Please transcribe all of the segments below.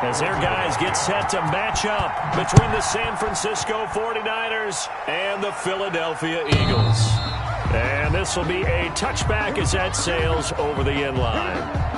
as their guys get set to match up between the San Francisco 49ers and the Philadelphia Eagles. And this will be a touchback as that sails over the end line.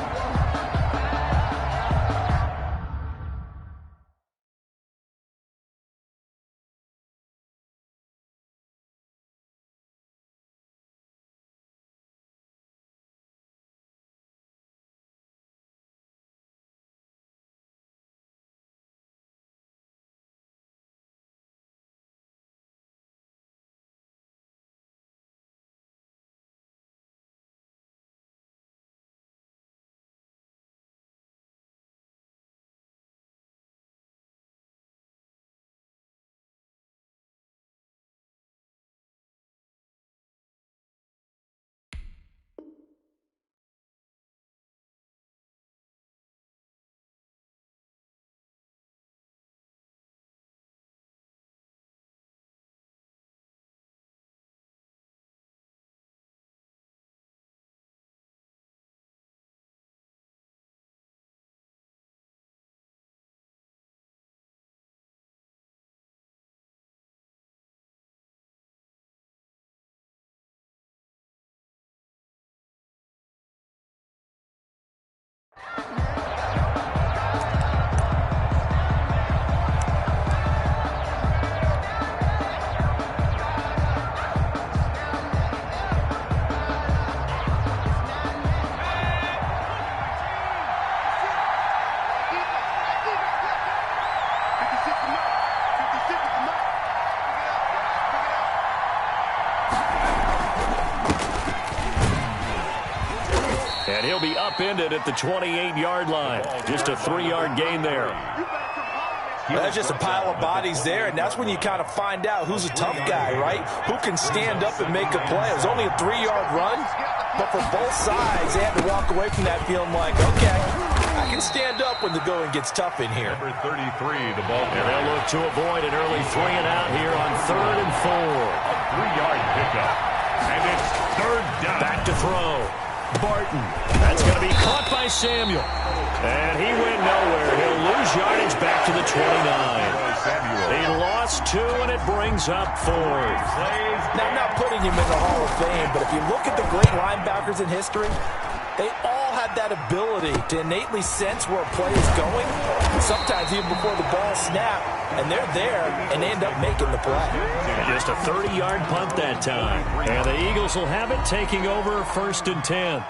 And he'll be upended at the 28-yard line. Just a 3-yard gain there. That's just a pile of bodies there, and that's when you kind of find out who's a tough guy, right? Who can stand up and make a play. It was only a 3-yard run, but for both sides, they had to walk away from that feeling like, okay, I can stand up when the going gets tough in here. Number 33, the ball. And they'll look to avoid an early 3-and-out here on 3rd and 4. A 3-yard pickup, and it's 3rd down. Back to throw. Barton. That's going to be caught by Samuel. And he went nowhere. He'll lose yardage back to the 29. He lost 2, and it brings up 4th. Now, I'm not putting him in the Hall of Fame, but if you look at the great linebackers in history, they all had that ability to innately sense where a play is going, sometimes even before the ball snapped, and they're there, and they end up making the play. Just a 30-yard punt that time. And the Eagles will have it, taking over 1st and 10.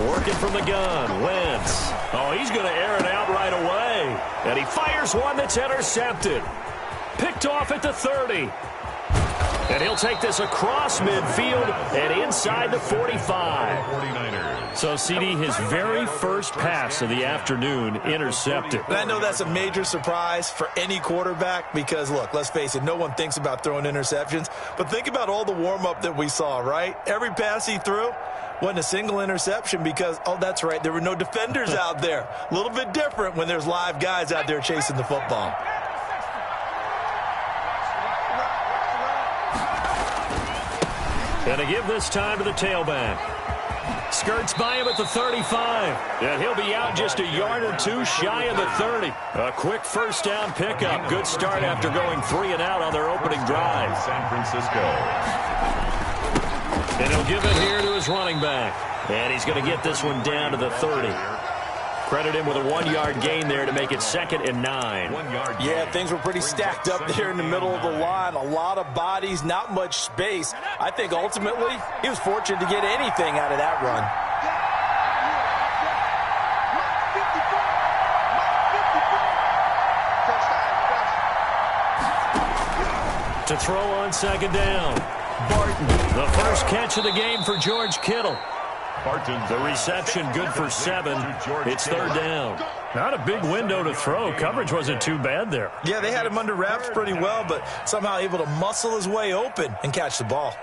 Working from the gun, Wentz. Oh, he's going to air it out right away. And he fires one that's intercepted. Picked off at the 30. And he'll take this across midfield and inside the 45. 49ers. So, CD, his very first pass of the afternoon intercepted. And I know that's a major surprise for any quarterback because, look, let's face it, no one thinks about throwing interceptions. But think about all the warm-up that we saw, right? Every pass he threw wasn't a single interception because, oh, that's right, there were no defenders out there. A little bit different when there's live guys out there chasing the football. And to give this time to the tailback. Skirts by him at the 35. And he'll be out just a yard or 2 shy of the 30. A quick first down pickup. Good start after going 3-and-out on their opening drive. San Francisco. And he'll give it here to his running back. And he's going to get this one down to the 30. Credit him with a 1-yard gain there to make it 2nd and 9. 1 yard. Yeah, things were pretty stacked up there in the middle of the line. A lot of bodies, not much space. I think ultimately he was fortunate to get anything out of that run. To throw on 2nd down. Barton, the first catch of the game for George Kittle. The reception good for 7. It's third down. Not a big window to throw. Coverage wasn't too bad there. Yeah, they had him under wraps pretty well, but somehow able to muscle his way open and catch the ball.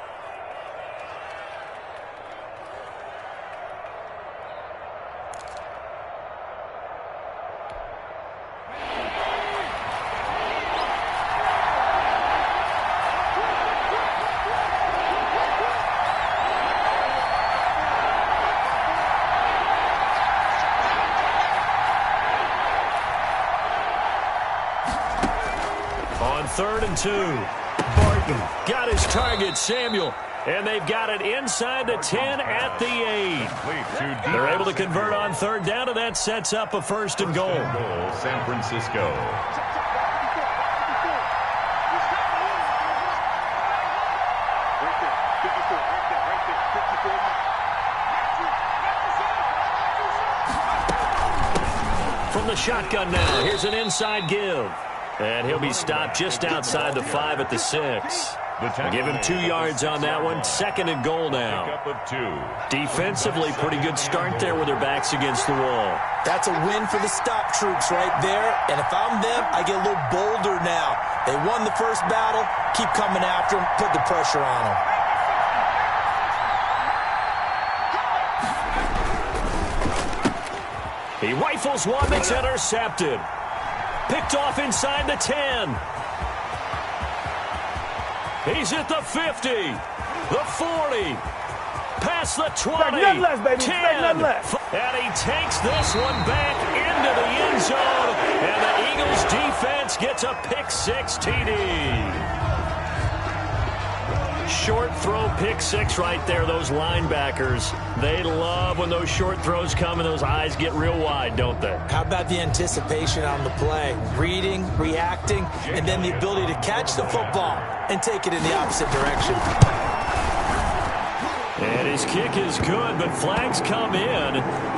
Third and 2. Barton got his target, Samuel. And they've got it inside the 10 at the 8. They're able to convert on third down, and that sets up a first and goal. San Francisco. From the shotgun now, here's an inside give. And he'll be stopped just outside the 5 at the 6. Give him 2 yards on that one. Second and goal now. Defensively, pretty good start there with their backs against the wall. That's a win for the stop troops right there. And if I'm them, I get a little bolder now. They won the first battle. Keep coming after them. Put the pressure on them. He rifles one that's intercepted. Picked off inside the 10. He's at the 50, the 40, past the 20, 10. And he takes this one back into the end zone. And the Eagles defense gets a pick-6 TD. Short throw pick-6 right there, those linebackers. They love when those short throws come and those eyes get real wide, don't they? How about the anticipation on the play? Reading, reacting, and then the ability to catch the football and take it in the opposite direction. And his kick is good, but flags come in.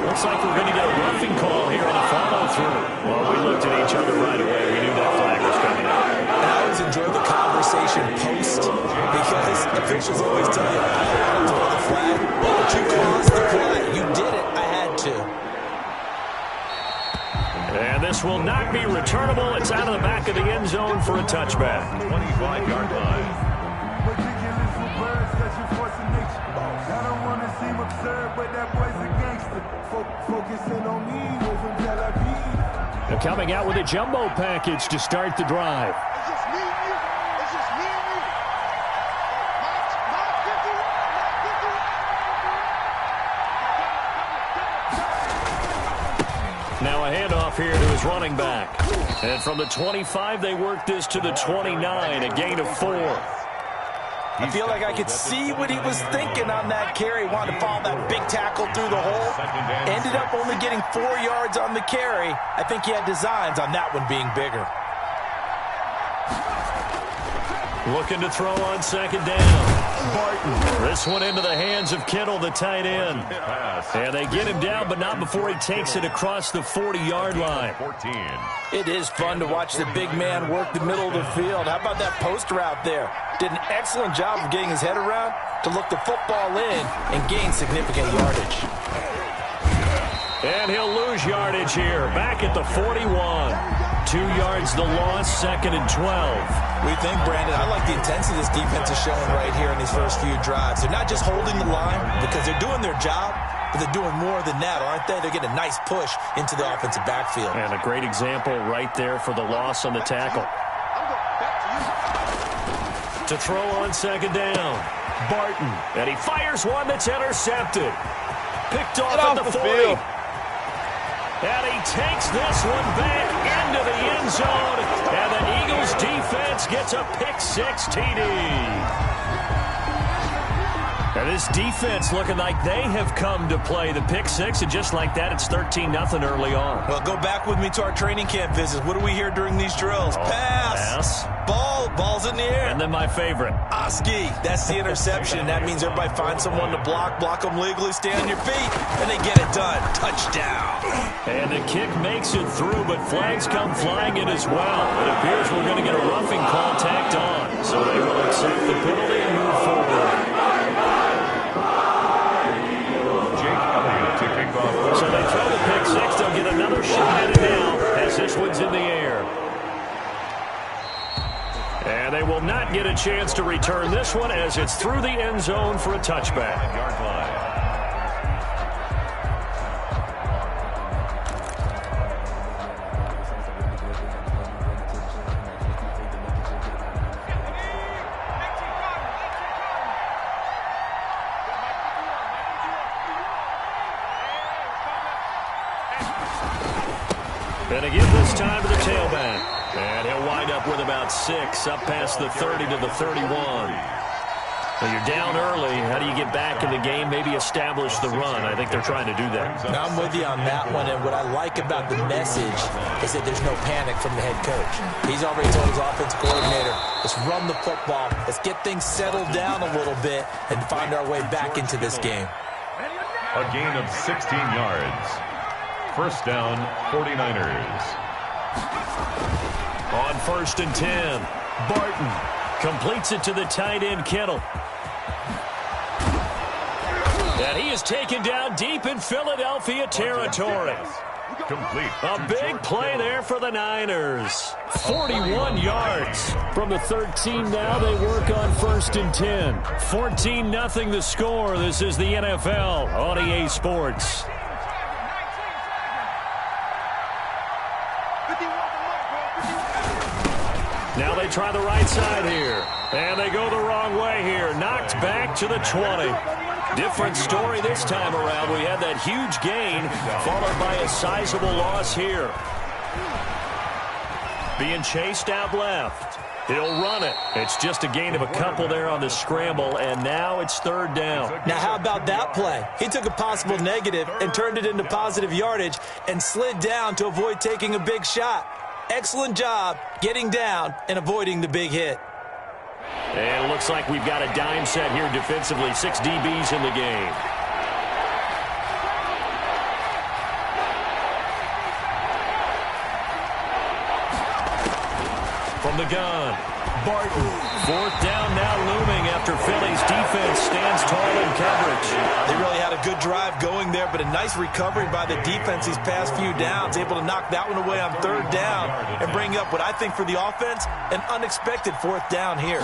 Looks like we're going to get a roughing call here on the follow-through. Well, we looked at each other right away. We knew that flag was coming out. And I always enjoy the conversation post because officials always tell you, I don't want to throw the flag, but you caused the play. You did it. I had to. And this will not be returnable. It's out of the back of the end zone for a touchback. 25-yard line. They're coming out with a jumbo package to start the drive. Now a handoff here to his running back. And from the 25, they work this to the 29, a gain of 4. I feel like I could see what he was thinking on that carry. Wanted to follow that big tackle through the hole. Ended up only getting 4 yards on the carry. I think he had designs on that one being bigger. Looking to throw on second down. Barton. This one into the hands of Kittle, the tight end. And they get him down, but not before he takes it across the 40-yard line. It is fun to watch the big man work the middle of the field. How about that post route there? Did an excellent job of getting his head around to look the football in and gain significant yardage. And he'll lose yardage here. Back at the 41. 2 yards the loss, second and 12. We think, Brandon, I like the intensity this defense is showing right here in these first few drives. They're not just holding the line because they're doing their job, but they're doing more than that, aren't they? They're getting a nice push into the offensive backfield. And a great example right there for the loss on the tackle. To throw on second down. Barton. And he fires one that's intercepted. Picked off at the 40. Field. And he takes this one back into the end zone. And the Eagles defense gets a pick-6 TD. And this defense looking like they have come to play the pick-6. And just like that, it's 13-0 early on. Well, go back with me to our training camp visits. What do we hear during these drills? Pass. Ball's in the air. And then my favorite. Oski. That's the interception. That means everybody finds someone to block them legally, stay on your feet, and they get it done. Touchdown. And the kick makes it through, but flags come flying in as well. It appears we're going to get a roughing call tacked on. So they will accept the penalty and move forward. will not get a chance to return this one as it's through the end zone for a touchback. Yard line. And again this time to the tailback. And he'll wind up with about 6, up past the 30 to the 31. Well, you're down early. How do you get back in the game, maybe establish the run? I think they're trying to do that. Now, I'm with you on that one, and what I like about the message is that there's no panic from the head coach. He's already told his offensive coordinator, let's run the football, let's get things settled down a little bit and find our way back into this game. A gain of 16 yards. First down, 49ers. On 1st and 10, Barton completes it to the tight end, Kittle. And he is taken down deep in Philadelphia territory. Complete. A big play there for the Niners. 41 yards. From the 13 now, they work on 1st and 10. 14-0 the score. This is the NFL on EA Sports. Now they try the right side here. And they go the wrong way here. Knocked back to the 20. Different story this time around. We had that huge gain followed by a sizable loss here. Being chased out left. He'll run it. It's just a gain of a couple there on the scramble, and now it's 3rd down. Now, how about that play? He took a possible negative and turned it into positive yardage and slid down to avoid taking a big shot. Excellent job getting down and avoiding the big hit. And it looks like we've got a dime set here defensively. 6 DBs in the game. From the gun, Barton. 4th down now looming after Philly's defense stands tall in coverage. They really had a good drive going there, but a nice recovery by the defense these past few downs, able to knock that one away on 3rd down and bring up what I think for the offense, an unexpected 4th down here.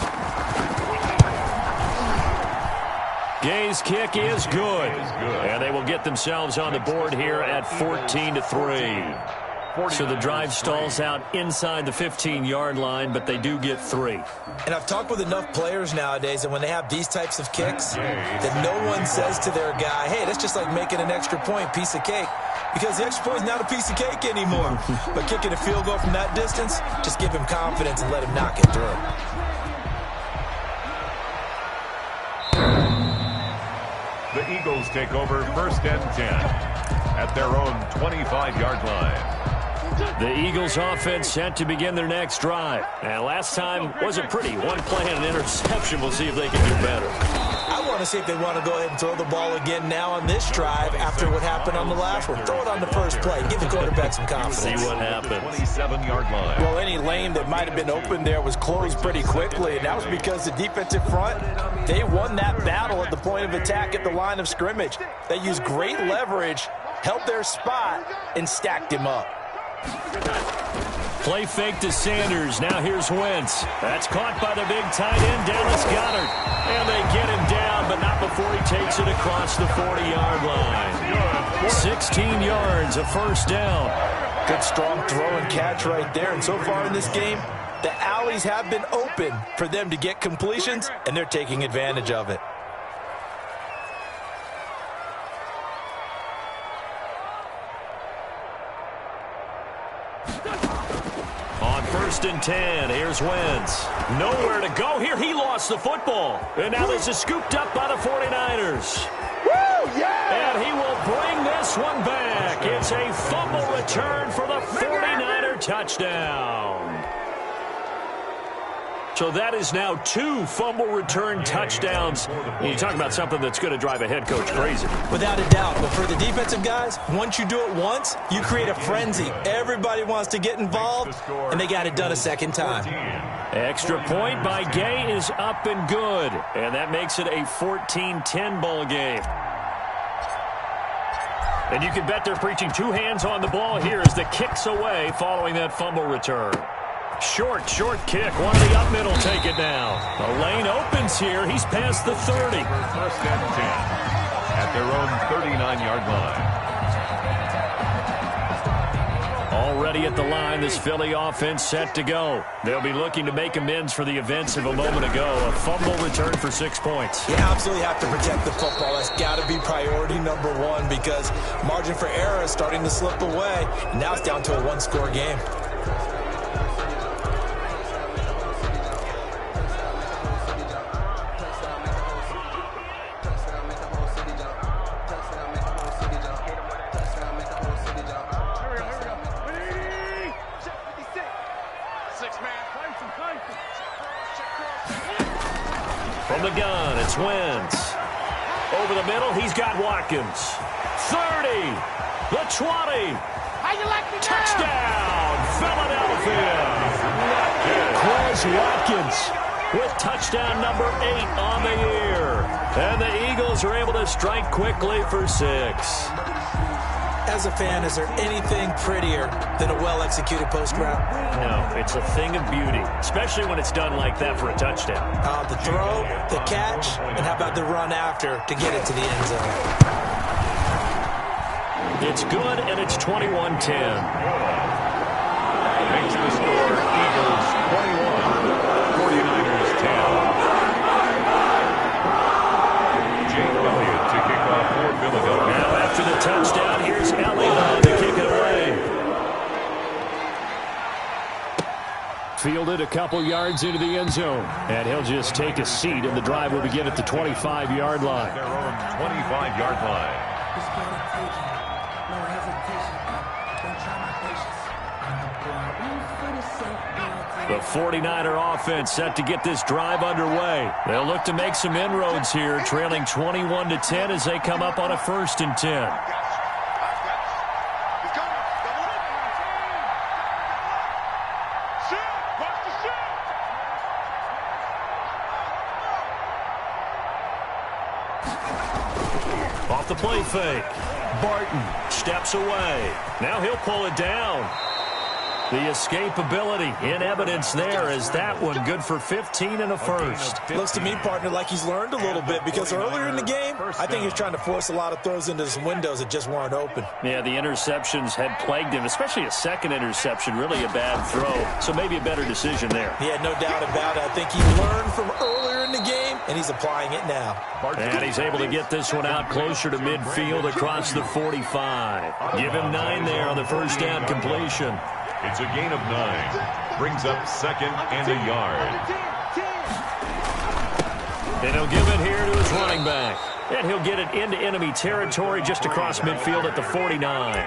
Gay's kick is good. And they will get themselves on the board here at 14-3. So the drive stalls out inside the 15-yard line, but they do get 3. And I've talked with enough players nowadays that when they have these types of kicks, that no one says to their guy, hey, that's just like making an extra point, piece of cake. Because the extra point is not a piece of cake anymore. But kicking a field goal from that distance, just give him confidence and let him knock it through. The Eagles take over 1st and 10 at their own 25-yard line. The Eagles offense set to begin their next drive. And last time wasn't pretty. One play and an interception. We'll see if they can do better. I want to see if they want to go ahead and throw the ball again now on this drive after what happened on the last one. Throw it on the first play. Give the quarterback some confidence. See what happens. 27-yard line. Well, any lane that might have been open there was closed pretty quickly, and that was because the defensive front, they won that battle at the point of attack at the line of scrimmage. They used great leverage, held their spot, and stacked him up. Play fake to Sanders. Now here's Wentz. That's caught by the big tight end, Dallas Goedert. And they get him down, but not before he takes it across the 40-yard line. 16 yards, a 1st down. Good strong throw and catch right there. And so far in this game, the alleys have been open for them to get completions, and they're taking advantage of it. On 1st and 10, here's Wentz. Nowhere to go here. He lost the football. And now this is scooped up by the 49ers. Woo! Yeah! And he will bring this one back. It's a fumble return for the 49er touchdown. So that is now 2 fumble return touchdowns. You talk about something that's going to drive a head coach crazy. Without a doubt. But for the defensive guys, once you do it once, you create a frenzy. Everybody wants to get involved, and they got it done a second time. Extra point by Gay is up and good. And that makes it a 14-10 ball game. And you can bet they're preaching 2 hands on the ball here as the kick's away following that fumble return. Short kick. One of the up middle take it down. The lane opens here. He's past the 30. First and 10 at their own 39-yard line. Already at the line, this Philly offense set to go. They'll be looking to make amends for the events of a moment ago. A fumble return for 6 points. You absolutely have to protect the football. That's got to be priority number one because margin for error is starting to slip away. And now it's down to a one-score game. From the gun, it's Wentz. Over the middle, he's got Watkins. 30, the 20. Touchdown, Philadelphia. Quez Watkins with touchdown number 8 on the year. And the Eagles are able to strike quickly for 6. As a fan, is there anything prettier than a well-executed post route? No, it's a thing of beauty, especially when it's done like that for a touchdown. The throw, the catch, and how about the run after to get it to the end zone? It's good, and it's 21-10. Makes the score Eagles 21, 49ers 10. Jake Elliott to kick off for Philadelphia. Now after the touchdown, here's Elliott to kick it away. Fielded a couple yards into the end zone, and he'll just take a seat, and the drive will begin at the 25-yard line. Their own 25-yard line. The 49er offense set to get this drive underway. They'll look to make some inroads here, trailing 21-10 as they come up on a 1st and 10. Off the play fake. Barton steps away. Now he'll pull it down. The escapability in evidence there is that one good for 15 and a first. Looks to me, partner, like he's learned a little bit because earlier in the game, I think he's trying to force a lot of throws into some windows that just weren't open. Yeah, the interceptions had plagued him, especially a second interception, really a bad throw. So maybe a better decision there. Yeah, no doubt about it. I think he learned from earlier in the game, and he's applying it now. And he's able to get this one out closer to midfield across the 45. Give him 9 there on the first down completion. It's a gain of 9. Brings up 2nd and a yard. And he'll give it here to his running back. And he'll get it into enemy territory just across midfield at the 49.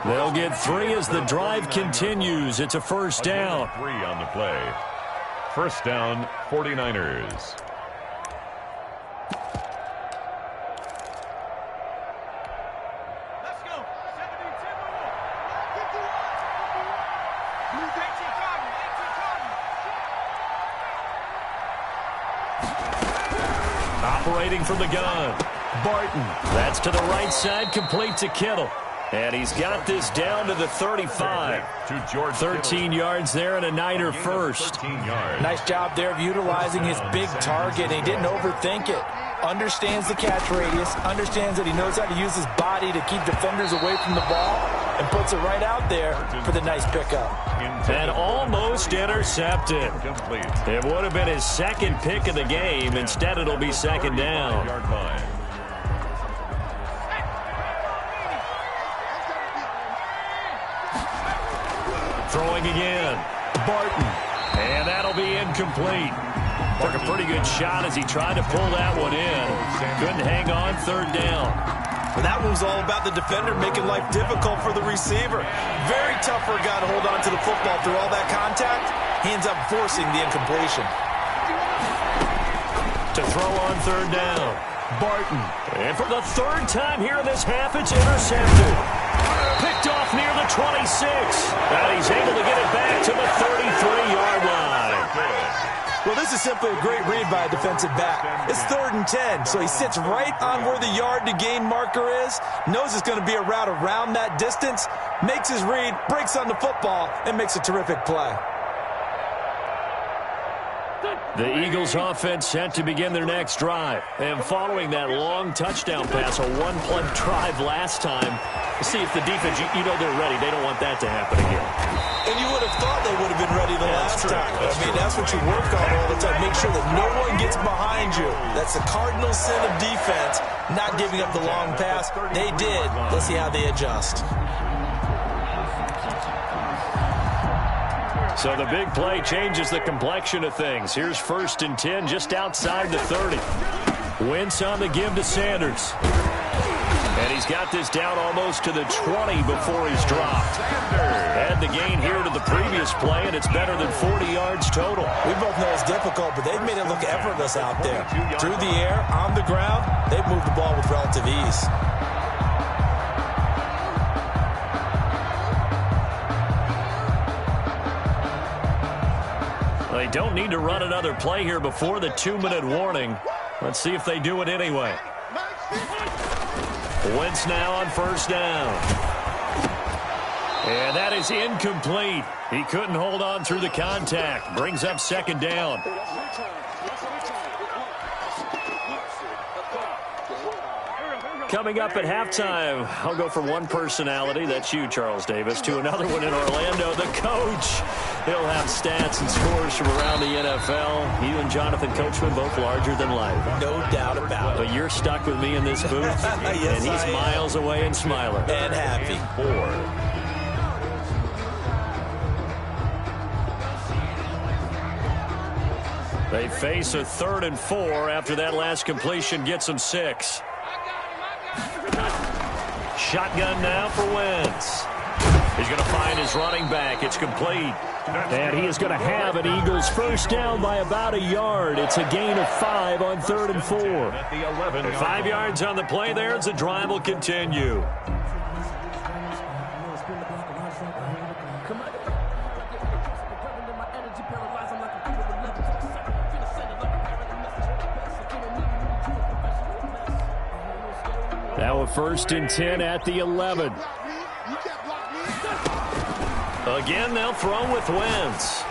They'll get 3 as the drive continues. It's a first down. 3 on the play. First down, 49ers. Operating from the gun. Barton. That's to the right side, complete to Kittle. And he's got this down to the 35. 13 yards there and a Niner first. Nice job there of utilizing his big target. He didn't overthink it. Understands the catch radius. Understands that he knows how to use his body to keep defenders away from the ball. And puts it right out there for the nice pickup. And almost intercepted. It would have been his second pick of the game. Instead, it'll be second down. Throwing again. Barton. And that'll be incomplete. Took a pretty good shot as he tried to pull that one in. Couldn't hang on, third down. Well, that one was all about the defender making life difficult for the receiver. Very tough for a guy to hold on to the football through all that contact. He ends up forcing the incompletion. To throw on third down. Barton. And for the third time here in this half, it's intercepted. Picked off near the 26. And he's able to get it back to the 33-yard line. Well, this is simply a great read by a defensive back. It's 3rd and 10, so he sits right on where the yard-to-gain marker is, knows it's going to be a route around that distance, makes his read, breaks on the football, and makes a terrific play. The Eagles offense set to begin their next drive. And following that long touchdown pass, a one-play drive last time, see if the defense, you know they're ready. They don't want that to happen again. And you would have thought they would have been ready the last time. That's what you work on all the time. Make sure that no one gets behind you. That's the cardinal sin of defense, not giving up the long pass. They did. Let's see how they adjust. So the big play changes the complexion of things. Here's 1st and 10 just outside the 30. Wentz on the give to Sanders. And he's got this down almost to the 20 before he's dropped. Add the gain here to the previous play, and it's better than 40 yards total. We both know it's difficult, but they've made it look effortless out there. Through the air, on the ground, they've moved the ball with relative ease. They don't need to run another play here before the 2-minute warning. Let's see if they do it anyway. Wentz now on 1st down. And that is incomplete. He couldn't hold on through the contact. Brings up 2nd down. Coming up at halftime, I'll go from one personality, that's you, Charles Davis, to another one in Orlando, the coach. He'll have stats and scores from around the NFL. You and Jonathan Coachman both larger than life. No doubt about it. But you're stuck with me in this booth, yes, and he's miles away and smiling. And happy. 4. They face a 3rd and 4 after that last completion gets them 6. Shotgun now for Wentz. He's going to find his running back. It's complete. And he is going to have an Eagles 1st down by about a yard. It's a gain of 5 on 3rd and 4. 5 yards on the play there as the drive will continue. Now a 1st and 10 at the 11. Again, they'll throw with Wentz.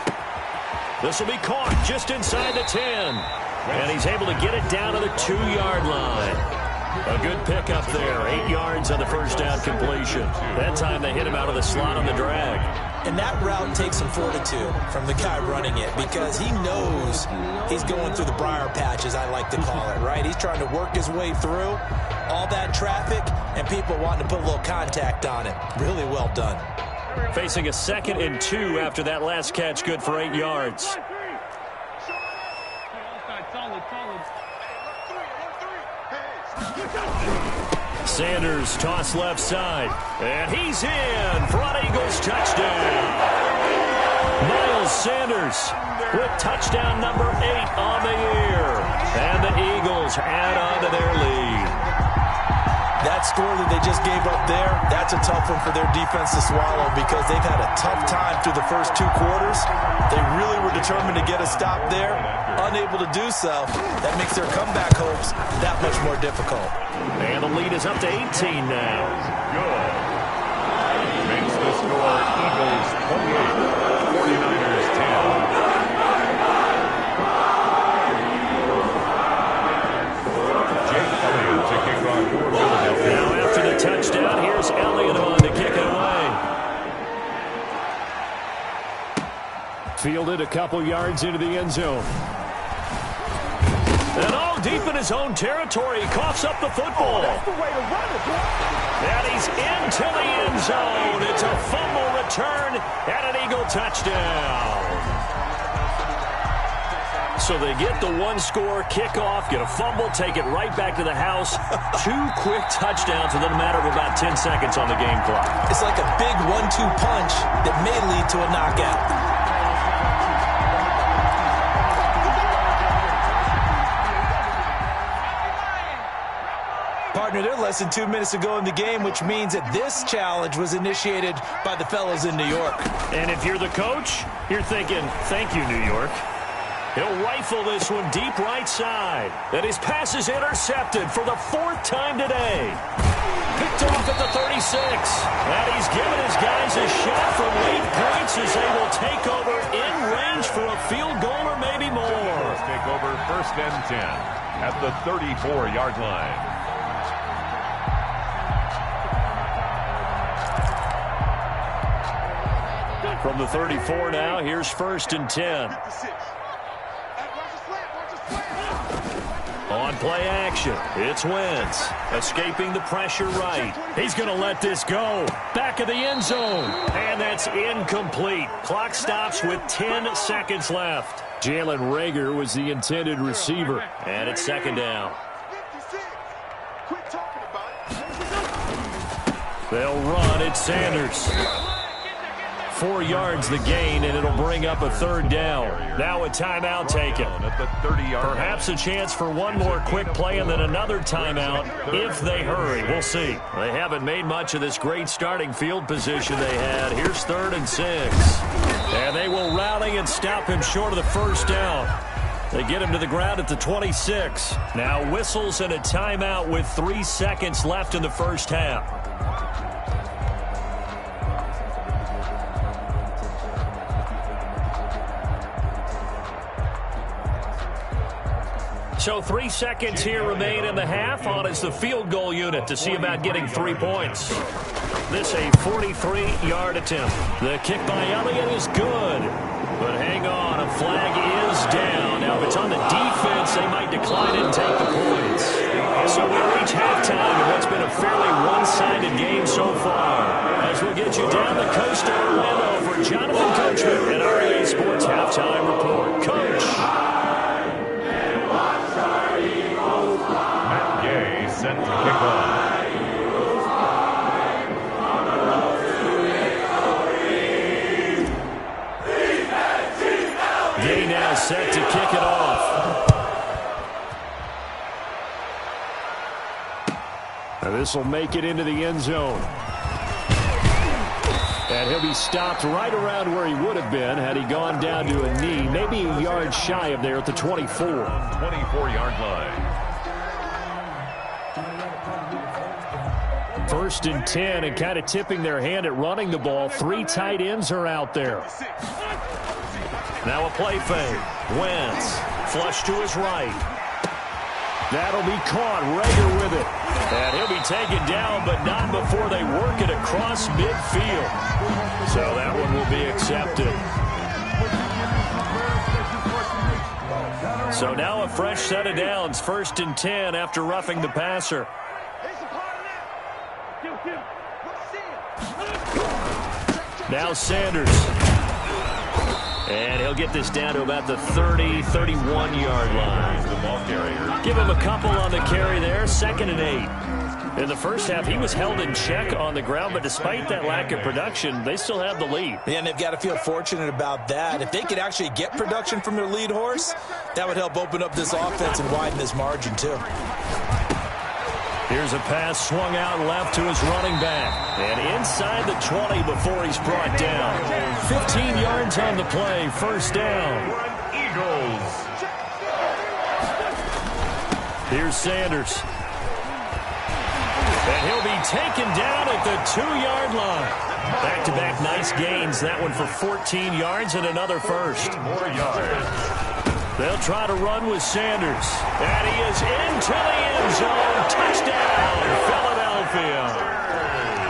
This will be caught just inside the 10. And he's able to get it down to the 2-yard line. A good pickup there. 8 yards on the 1st down completion. That time they hit him out of the slot on the drag. And that route takes some fortitude from the guy running it because he knows he's going through the briar patch, as I like to call it, right? He's trying to work his way through all that traffic and people wanting to put a little contact on it. Really well done. Facing a 2nd and 2 after that last catch, good for 8 yards. Sanders toss left side, and he's in for an Eagles touchdown. Miles Sanders with touchdown number 8 on the year, and the Eagles add on to their lead. That score that they just gave up there, that's a tough one for their defense to swallow because they've had a tough time through the first 2 quarters. They really were determined to get a stop there, unable to do so. That makes their comeback hopes that much more difficult. And the lead is up to 18 now. Good. Makes the score Eagles 28, 49ers 10. Now after the touchdown, here's Elliott on to kick it away. Fielded a couple yards into the end zone. And all deep in his own territory, he coughs up the football. That's the way to run it, boy. And he's into the end zone. It's a fumble return and an Eagle touchdown. So they get the 1-score kickoff, get a fumble, take it right back to the house. 2 quick touchdowns within a matter of about 10 seconds on the game clock. It's like a big 1-2 punch that may lead to a knockout. Partner, they're less than 2 minutes to go in the game, which means that this challenge was initiated by the fellas in New York. And if you're the coach, you're thinking, thank you, New York. He'll rifle this one deep right side. And his pass is intercepted for the 4th time today. Picked off at the 36. And he's given his guys a shot from late points as they will take over in range for a field goal or maybe more. first and 10 at the 34-yard line. From the 34 now, here's first and 10. On play action, it's Wentz. Escaping the pressure right. He's going to let this go. Back of the end zone. And that's incomplete. Clock stops with 10 seconds left. Jalen Reagor was the intended receiver. And it's second down. They'll run. It's Sanders. 4 yards the gain, and it'll bring up a third down. Now a timeout taken. Perhaps a chance for one more quick play and then another timeout if they hurry. We'll see. They haven't made much of this great starting field position they had. Here's 3rd and 6. And they will rally and stop him short of the first down. They get him to the ground at the 26. Now whistles and a timeout with 3 seconds left in the first half. So 3 seconds here remain in the half. On is the field goal unit to see about getting 3 points. This a 43-yard attempt. The kick by Elliott is good. But hang on, a flag is down. Now if it's on the defense, they might decline it and take the points. So we reach halftime in what's been a fairly one-sided game so far. As we'll get you down the coast to Orlando for Jonathan Coachman at our EA Sports Halftime Report. Coach. Set to kick off. Gay now set to kick it off. Now this will make it into the end zone. And he'll be stopped right around where he would have been had he gone down to a knee, maybe a yard shy of there at the 24. 24-yard line. First and 10, and kind of tipping their hand at running the ball. 3 tight ends are out there. Now a play fake. Wentz, flush to his right. That'll be caught. Reagor with it. And he'll be taken down, but not before they work it across midfield. So that one will be accepted. So now a fresh set of downs. First and 10 after roughing the passer. Now Sanders. And he'll get this down to about the 30, 31-yard line. The ball carrier. Give him a couple on the carry there. 2nd and 8. In the first half, he was held in check on the ground, but despite that lack of production, they still have the lead. And they've got to feel fortunate about that. If they could actually get production from their lead horse, that would help open up this offense and widen this margin, too. Here's a pass swung out left to his running back. And inside the 20 before he's brought down. 15 yards on the play. First down. Eagles. Here's Sanders. And he'll be taken down at the 2-yard line. Back-to-back nice gains. That one for 14 yards and another first. 8 more yards. They'll try to run with Sanders. And he is into the end zone. Touchdown, Philadelphia.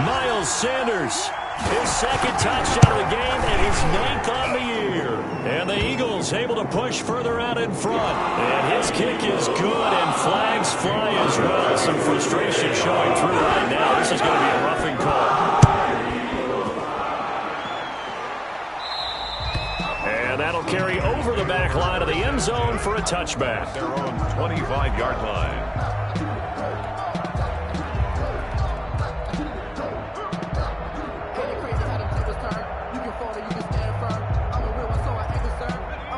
Miles Sanders, his 2nd touchdown of the game and his 9th on the year. And the Eagles able to push further out in front. And his kick is good, and flags fly as well. Some frustration showing through right now. This is going to be a roughing call. And that'll carry over the back line of the end zone for a touchback. Their own 25-yard line.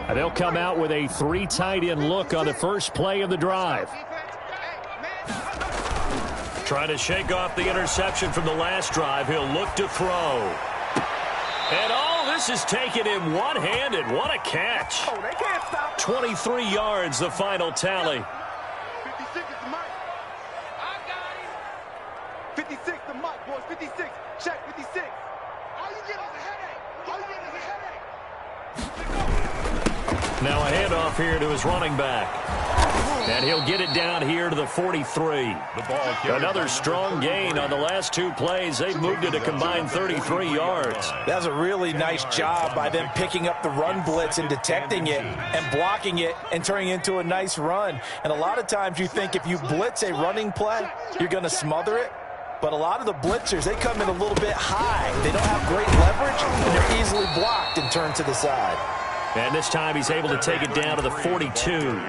And they'll come out with a 3 tight end look on the first play of the drive. Trying to shake off the interception from the last drive. He'll look to throw. And this is taken in one-handed. What a catch. Oh, they can't stop. 23 yards, the final tally. 56 is the mic. I got him. 56 the mic, boys. 56. Check 56. All you get is a headache. All you get is a headache. Now a handoff handoff here to his running back. And he'll get it down here to the 43. Another strong gain on the last two plays. They've moved it a combined 33 yards. That was a really nice job by them picking up the run blitz and detecting it and blocking it and turning it into a nice run. And a lot of times you think if you blitz a running play, you're going to smother it. But a lot of the blitzers, they come in a little bit high. They don't have great leverage, and they're easily blocked and turned to the side. And this time he's able to take it down to the 42.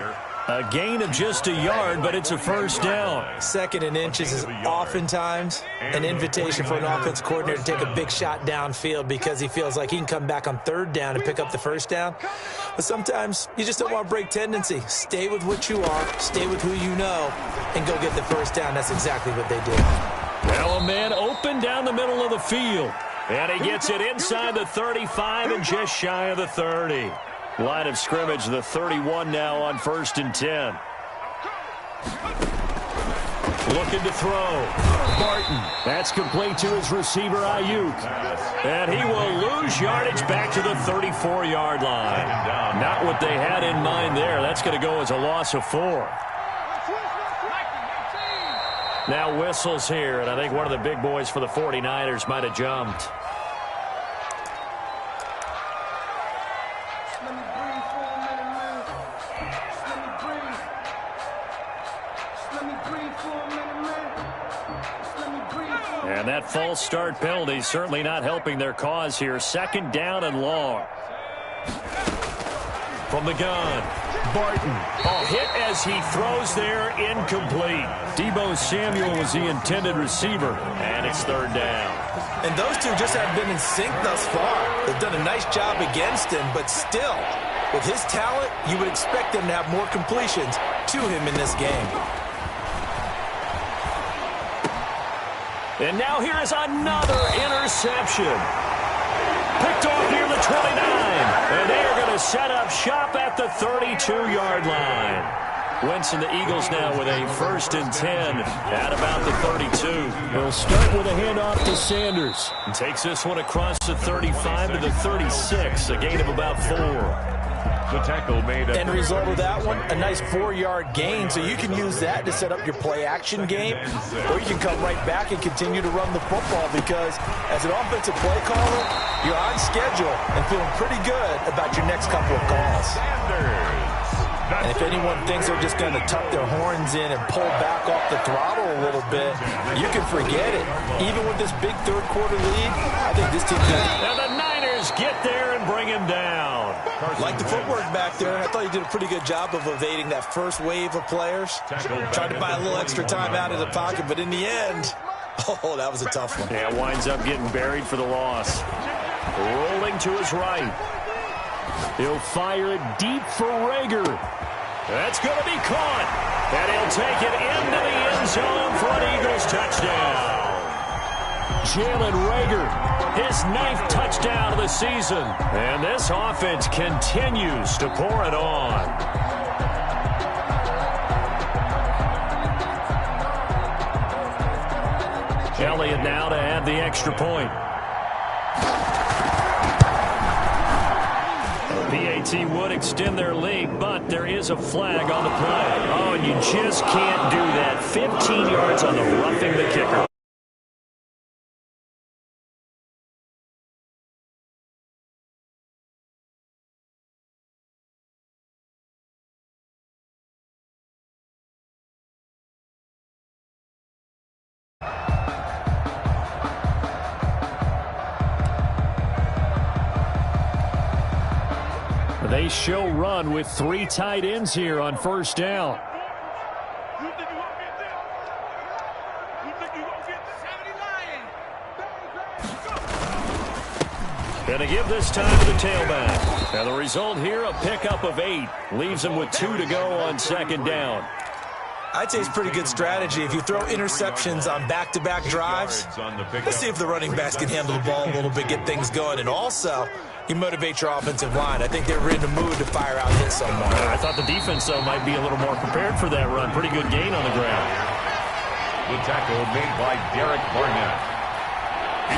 A gain of just a yard, but it's a first down. 2nd and inches is oftentimes an invitation for an offensive coordinator to take a big shot downfield because he feels like he can come back on 3rd down and pick up the first down. But sometimes you just don't want to break tendency. Stay with what you are, stay with who you know, and go get the first down. That's exactly what they did. Well, a man open down the middle of the field. And he gets it inside the 35 and just shy of the 30. Line of scrimmage, the 31 now on 1st and 10. Looking to throw. Barton. That's complete to his receiver, Ayuk. And he will lose yardage back to the 34-yard line. Not what they had in mind there. That's going to go as a loss of 4. Now whistles here, and I think one of the big boys for the 49ers might have jumped. And that false start penalty certainly not helping their cause here. 2nd down and long. From the gun, Barton. Hit as he throws there, incomplete. Deebo Samuel was the intended receiver, and it's 3rd down. And those two just haven't been in sync thus far. They've done a nice job against him, but still, with his talent, you would expect him to have more completions to him in this game. And now here is another interception. Picked off near the 29. And they are going to set up shop at the 32-yard line. Wentz and the Eagles now with a 1st and 10 at about the 32. They'll start with a handoff to Sanders. And takes this one across the 35 to the 36. A gain of about 4. The tackle made. End result of that one, a nice 4-yard gain, so you can use that to set up your play-action game, or you can come right back and continue to run the football because as an offensive play caller, you're on schedule and feeling pretty good about your next couple of calls. And if anyone thinks they're just going to tuck their horns in and pull back off the throttle a little bit, you can forget it. Even with this big 3rd quarter lead, I think this team can. And the Niners get there and bring him down. Like the footwork back there, I thought he did a pretty good job of evading that first wave of players. Tried to buy a little extra time out of the pocket, but in the end, oh, that was a tough one. Yeah, winds up getting buried for the loss. Rolling to his right. He'll fire it deep for Rager. That's going to be caught. And he'll take it into the end zone for an Eagles touchdown. Jalen Rager, his 9th touchdown of the season. And this offense continues to pour it on. Elliott now to add the extra point. PAT would extend their lead, but there is a flag on the play. Oh, and you just can't do that. 15 yards on the roughing the kicker. They show run with 3 tight ends here on 1st down. Going to give this time to the tailback. And the result here, a pickup of 8. Leaves him with 2 to go on 2nd down. I'd say it's pretty good strategy. If you throw interceptions on back-to-back drives, let's see if the running backs can handle the ball a little bit, get things going. And also, you motivate your offensive line. I think they're in the mood to fire out hits someone. I thought the defense, though, might be a little more prepared for that run. Pretty good gain on the ground. The tackle made by Derek Barnett.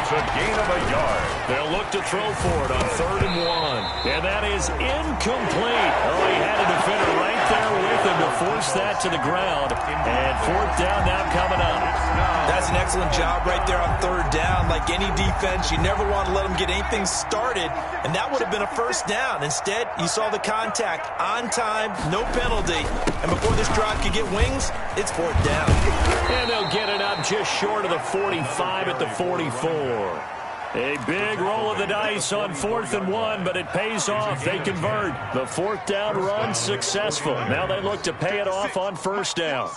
It's It's a gain of a yard. They'll look to throw for it on 3rd and 1. And that is incomplete. Oh, he had a defender right there with him to force that to the ground. And 4th down now coming up. That's an excellent job right there on 3rd down. Like any defense, you never want to let them get anything started, and that would have been a 1st down. Instead, you saw the contact on time, no penalty, and before this drive could get wings, it's 4th down. And they'll get it up just short of the 45 at the 44. A big roll of the dice on 4th and 1, but it pays off. They convert. The 4th down run successful. Now they look to pay it off on 1st down.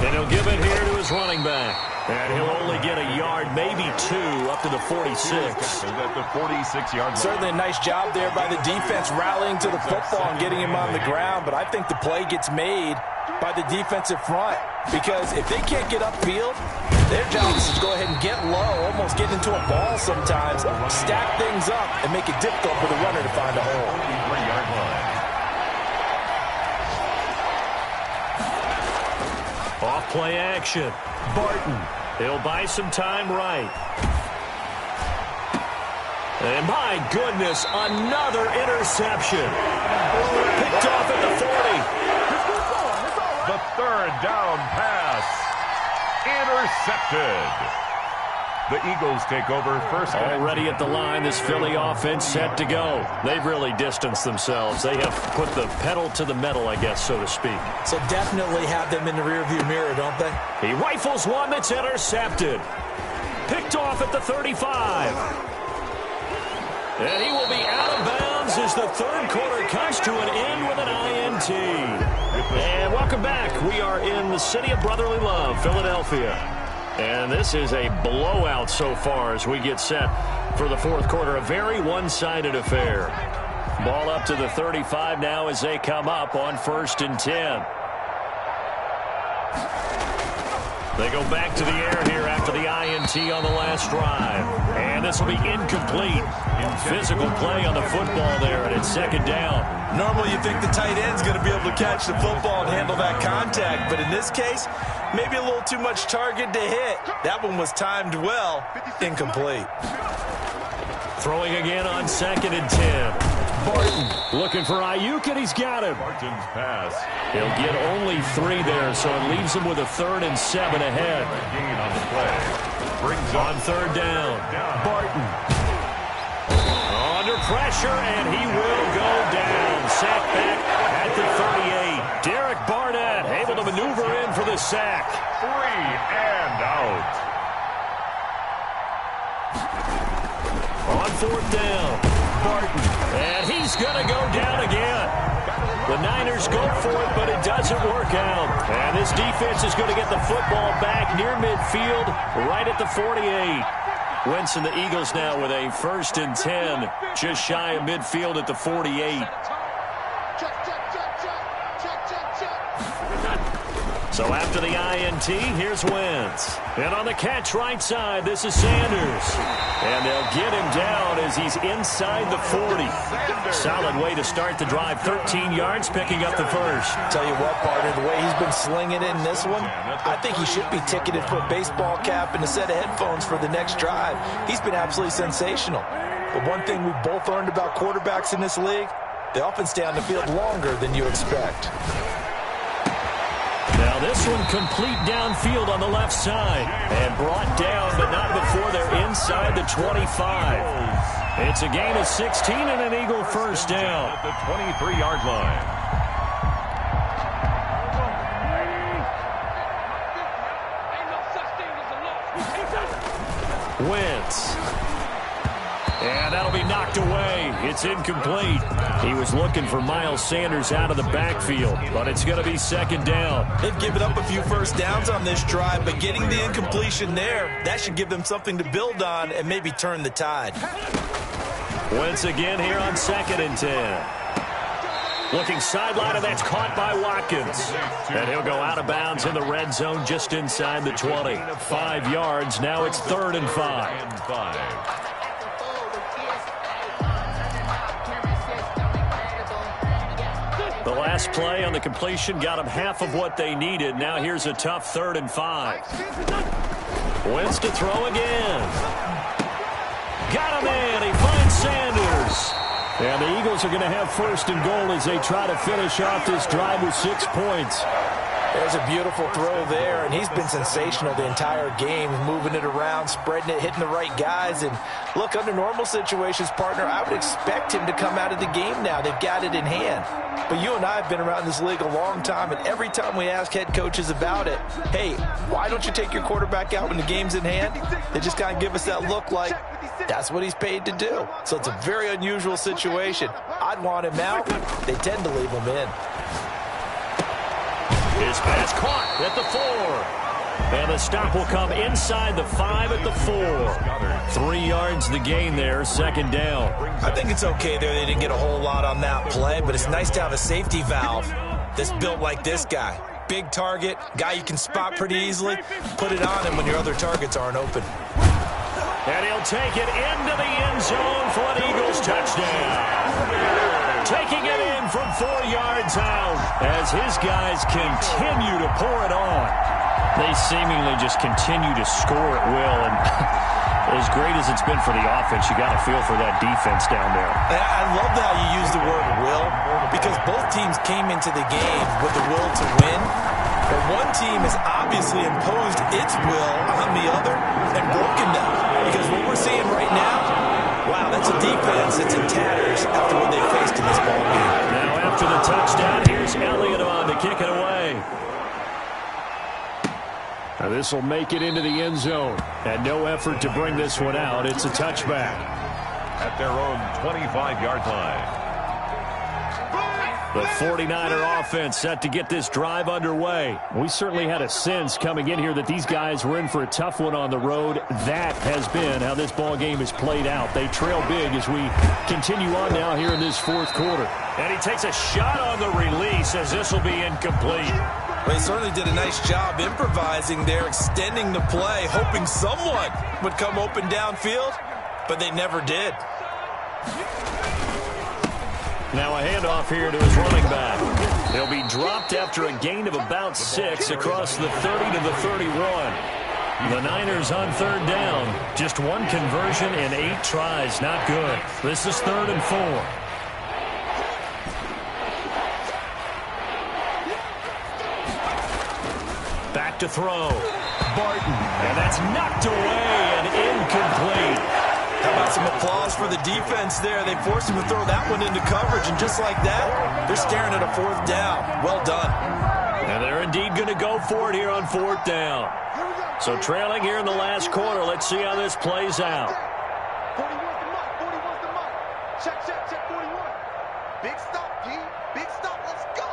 And he'll give it here to his running back. And he'll only get a yard, maybe 2, up to the 46. At the 46-yard line. Certainly a nice job there by the defense rallying to the football and getting him on the ground, but I think the play gets made by the defensive front, because if they can't get upfield, their job is to go ahead and get low, almost get into a ball sometimes, stack things up, and make it difficult for the runner to find a hole. 3-yard line. Off play action. Barton. He'll buy some time right. And my goodness, another interception. Picked off at the 40. The 3rd down pass. Intercepted. The Eagles take over 1st. Already at the line, this Philly offense set to go. They've really distanced themselves. They have put the pedal to the metal, I guess, so to speak. So definitely have them in the rearview mirror, don't they? He rifles one that's intercepted. Picked off at the 35. And he will be out of bounds as the 3rd quarter comes to an end with an INT. And welcome back. We are in the city of brotherly love, Philadelphia. And this is a blowout so far as we get set for the 4th quarter. A very one-sided affair. Ball up to the 35 now as they come up on 1st and 10. They go back to the air here after the INT on the last drive. And this will be incomplete. Physical play on the football there, and it's 2nd down. Normally you think the tight end's going to be able to catch the football and handle that contact, but in this case, maybe a little too much target to hit. That one was timed well. Incomplete. Throwing again on 2nd and 10. Barton looking for Ayuk, and he's got him. Barton's pass. He'll get only 3 there, so it leaves him with a 3rd and 7 ahead. Gain on the play. Brings On 3rd down. Barton. Under pressure, and he will go down. Sack back at the 38. Derek Barnett able to maneuver in for the sack. 3 and out. On 4th down, Barton. And he's going to go down again. The Niners go for it, but it doesn't work out. And this defense is going to get the football back near midfield, right at the 48. Wentz and the Eagles now with a 1st and 10, just shy of midfield at the 48. So after the INT, here's Wentz. And on the catch right side, this is Sanders. And they'll get him down as he's inside the 40. Solid way to start the drive. 13 yards, picking up the 1st. Tell you what, partner, the way he's been slinging it in this one, I think he should be ticketed for a baseball cap and a set of headphones for the next drive. He's been absolutely sensational. But one thing we've both learned about quarterbacks in this league, they often stay on the field longer than you expect. Now this one complete downfield on the left side. And brought down, but not before they're inside the 25. It's a gain of 16 and an Eagle 1st down. At the 23-yard line. Wentz. And that'll be knocked away. It's incomplete. He was looking for Miles Sanders out of the backfield, but it's going to be 2nd down. They've given up a few 1st downs on this drive, but getting the incompletion there, that should give them something to build on and maybe turn the tide. Wentz again here on 2nd and 10. Looking sideline, and that's caught by Watkins. And he'll go out of bounds in the red zone just inside the 20. 5 yards. Now it's 3rd and 5. The last play on the completion got them half of what they needed. Now here's a tough 3rd and 5. Wentz to throw again. Got him in. He finds Sanders. And the Eagles are going to have first and goal as they try to finish off this drive with 6 points. There's a beautiful throw there, and he's been sensational the entire game, moving it around, spreading it, hitting the right guys. And look, under normal situations, partner, I would expect him to come out of the game now. They've got it in hand. But you and I have been around this league a long time, and every time we ask head coaches about it, hey, why don't you take your quarterback out when the game's in hand? They just kind of give us that look like that's what he's paid to do. So it's a very unusual situation. I'd want him out. They tend to leave him in. His pass caught at the 4. And the stop will come inside the 5 at the 4. 3 yards the gain there, second down. I think it's okay there. They didn't get a whole lot on that play, but it's nice to have a safety valve that's built like this guy. Big target, guy you can spot pretty easily. Put it on him when your other targets aren't open. And he'll take it into the end zone for an Eagles touchdown. Taking it in from 4 yards out as his guys continue to pour it on. They seemingly just continue to score at will, and as great as it's been for the offense, you got to feel for that defense down there. I love how you use the word will, because both teams came into the game with the will to win, but one team has obviously imposed its will on the other and broken them, because what we're seeing right now, wow, that's a defense that's in tatters after what they faced in this ball game. Now after the touchdown, here's Elliott on to kick it away. Now this will make it into the end zone. And no effort to bring this one out. It's a touchback. At their own 25-yard line. The 49er offense set to get this drive underway. We certainly had a sense coming in here that these guys were in for a tough one on the road. That has been how this ball game has played out. They trail big as we continue on now here in this fourth quarter. And he takes a shot on the release as this will be incomplete. Well, he certainly did a nice job improvising there, extending the play, hoping someone would come open downfield, but they never did. Now a handoff here to his running back. He'll be dropped after a gain of about 6 across the 30 to the 31. The Niners on third down. Just one conversion in 8 tries. Not good. This is 3rd and 4. Back to throw. Barton. And that's knocked away and incomplete. How about some applause for the defense there? They forced him to throw that one into coverage, and just like that, they're staring at a 4th down. Well done. And they're indeed going to go for it here on 4th down. So trailing here in the last quarter. Let's see how this plays out. 41's the mark. 41's the mark. Check, 41. Big stop, G. Big stop. Let's go.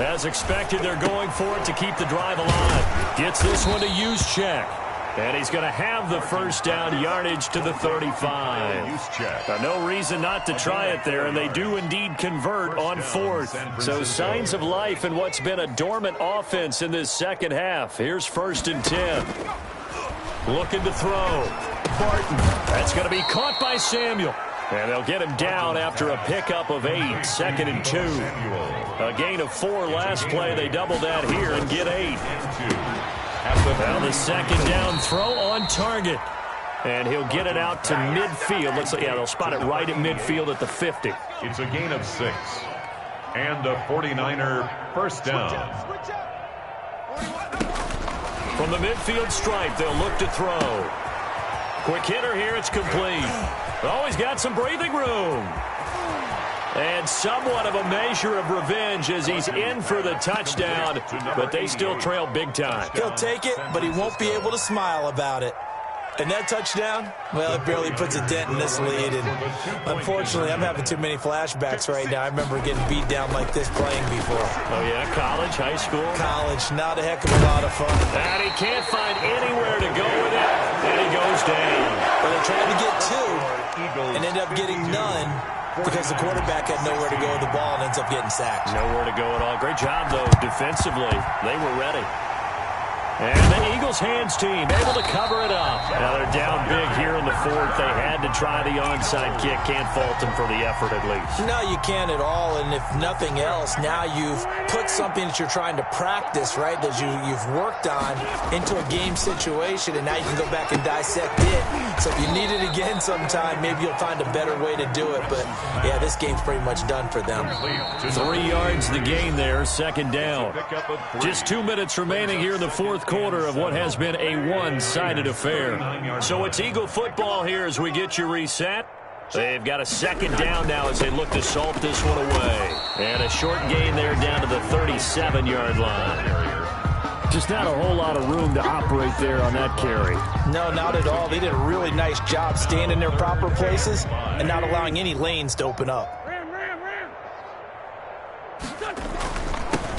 As expected, they're going for it to keep the drive alive. Gets this one to use check. And he's going to have the first down, yardage to the 35. No reason not to try it there, and they do indeed convert on 4th. So signs of life in what's been a dormant offense in this second half. Here's 1st and 10. Looking to throw. Barton. That's going to be caught by Samuel. And they'll get him down after a pickup of 8, 2nd and 2. A gain of 4 last play. They double that here and get 8. Now the second down throw on target. And he'll get it out to midfield. Looks like, yeah, they'll spot it right at midfield at the 50. It's a gain of 6. And a 49er first down. From the midfield stripe, they'll look to throw. Quick hitter here, it's complete. Oh, he's got some breathing room. And somewhat of a measure of revenge as he's in for the touchdown, but they still trail big time. He'll take it, but he won't be able to smile about it. And that touchdown, well, it barely puts a dent in this lead. And unfortunately, I'm having too many flashbacks right now. I remember getting beat down like this playing before. Oh, yeah? College, high school? College. Not a heck of a lot of fun. And he can't find anywhere to go with it, and he goes down. Well, they tried to get 2 and ended up getting none because the quarterback had nowhere to go with the ball and ends up getting sacked. Nowhere to go at all. Great job, though, defensively. They were ready. And the Eagles hands team able to cover it up. Now they're down big here in the fourth. They had to try the onside kick. Can't fault them for the effort at least. No, you can't at all. And if nothing else, now you've put something that you're trying to practice, right, that you've worked on into a game situation, and now you can go back and dissect it. So if you need it again sometime, maybe you'll find a better way to do it. But, yeah, this game's pretty much done for them. 3 yards the gain there, second down. Just 2 minutes remaining here in the fourth quarter of what has been a one-sided affair. So it's Eagle football here as we get you reset. They've got a second down now as they look to salt this one away. And a short gain there down to the 37-yard line. Just not a whole lot of room to operate there on that carry. No, not at all. They did a really nice job staying in their proper places and not allowing any lanes to open up.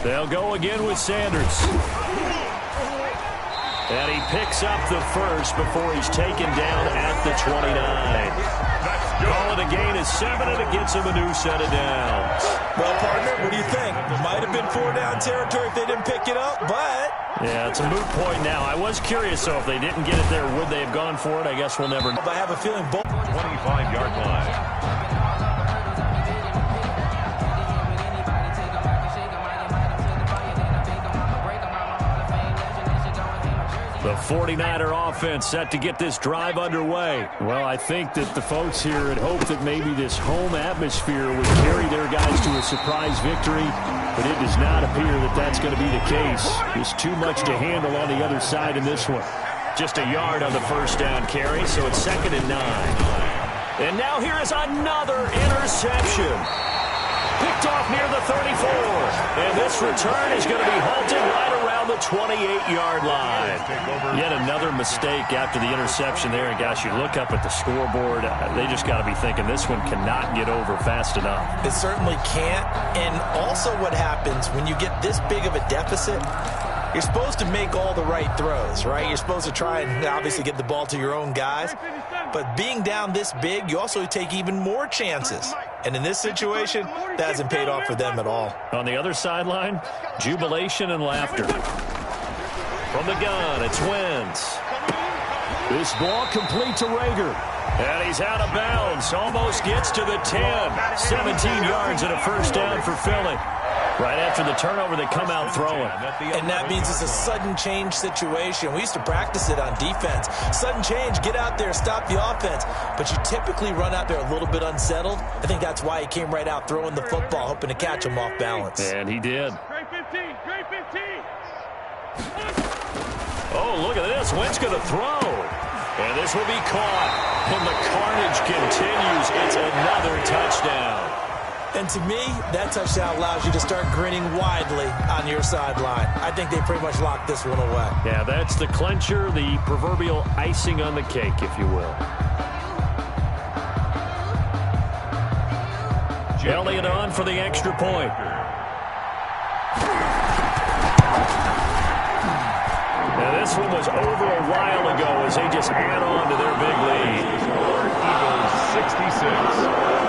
They'll go again with Sanders. And he picks up the first before he's taken down at the 29. Call it a gain of 7, and it gets him a new set of downs. Well, partner, what do you think? Might have been 4-down territory if they didn't pick it up, but... Yeah, it's a moot point now. I was curious, though, if they didn't get it there, would they have gone for it? I guess we'll never know. I have a feeling both... 25-yard line. The 49er offense set to get this drive underway. Well, I think that the folks here had hoped that maybe this home atmosphere would carry their guys to a surprise victory, but it does not appear that that's going to be the case. There's too much to handle on the other side in this one. Just a yard on the first down carry, so it's 2nd and 9. And now here is another interception. Picked off near the 34. And this return is going to be halted right around the 28-yard line. Yet another mistake after the interception there. And, gosh, you look up at the scoreboard, they just got to be thinking this one cannot get over fast enough. It certainly can't. And also what happens when you get this big of a deficit, you're supposed to make all the right throws, right? You're supposed to try and obviously get the ball to your own guys. But being down this big, you also take even more chances. And in this situation, that hasn't paid off for them at all. On the other sideline, jubilation and laughter. From the gun, it's Wentz. This ball complete to Rager. And he's out of bounds. Almost gets to the 10. 17 yards and a first down for Philly. Right after the turnover, they come out throwing. And that means it's a sudden change situation. We used to practice it on defense. Sudden change, get out there, stop the offense. But you typically run out there a little bit unsettled. I think that's why he came right out throwing the football, hoping to catch him off balance. And he did. Great 15, great 15. Oh, look at this. Wentz going to throw. And this will be caught. And the carnage continues. It's another touchdown. And to me, that touchdown allows you to start grinning widely on your sideline. I think they pretty much locked this one away. Yeah, that's the clincher, the proverbial icing on the cake, if you will. Elliott on for the extra point. Now, this one was over a while ago as they just add on to their big lead. Eagles 66,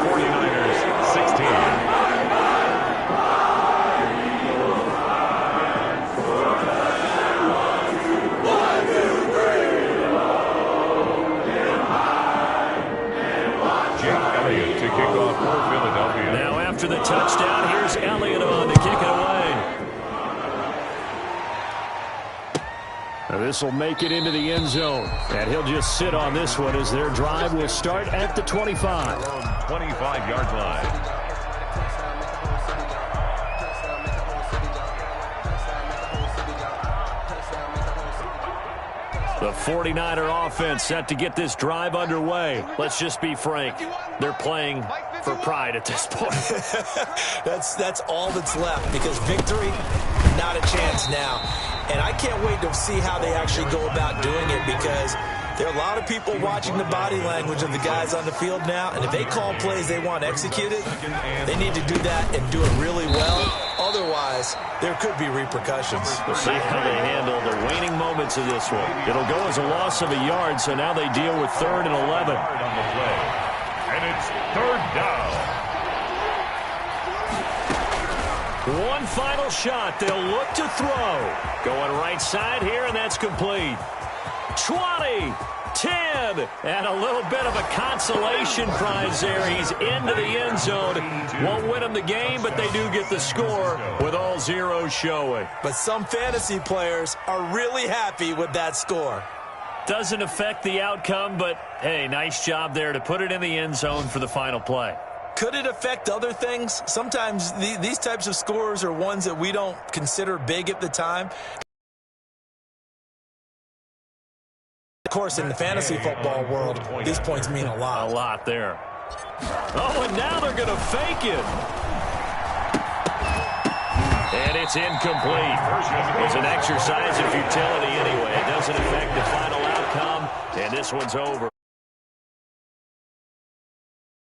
49ers 16. Elliott to kick off for Philadelphia. Now after the touchdown, here's Elliott on to kick it away. Now this will make it into the end zone. And he'll just sit on this one as their drive will start at the 25. 25-yard line. The 49er offense set to get this drive underway. Let's just be frank. They're playing for pride at this point. That's all that's left because victory, not a chance now. And I can't wait to see how they actually go about doing it because there are a lot of people watching the body language of the guys on the field now. And if they call plays they want executed, they need to do that and do it really well. Otherwise, there could be repercussions. We'll see how they handle the waning moments of this one. It'll go as a loss of a yard, so now they deal with 3rd and 11. On the play. And it's 3rd down. One final shot. They'll look to throw. Going right side here, and that's complete. 20, 10, and a little bit of a consolation prize there. He's into the end zone. Won't win them the game, but they do get the score with all zeros showing. But some fantasy players are really happy with that score. Doesn't affect the outcome, but, hey, nice job there to put it in the end zone for the final play. Could it affect other things? Sometimes these types of scores are ones that we don't consider big at the time. Of course, in the fantasy football world, these points mean a lot. A lot there. Oh, and now they're going to fake it. And it's incomplete. It's an exercise in futility anyway. It doesn't affect the final outcome, and this one's over.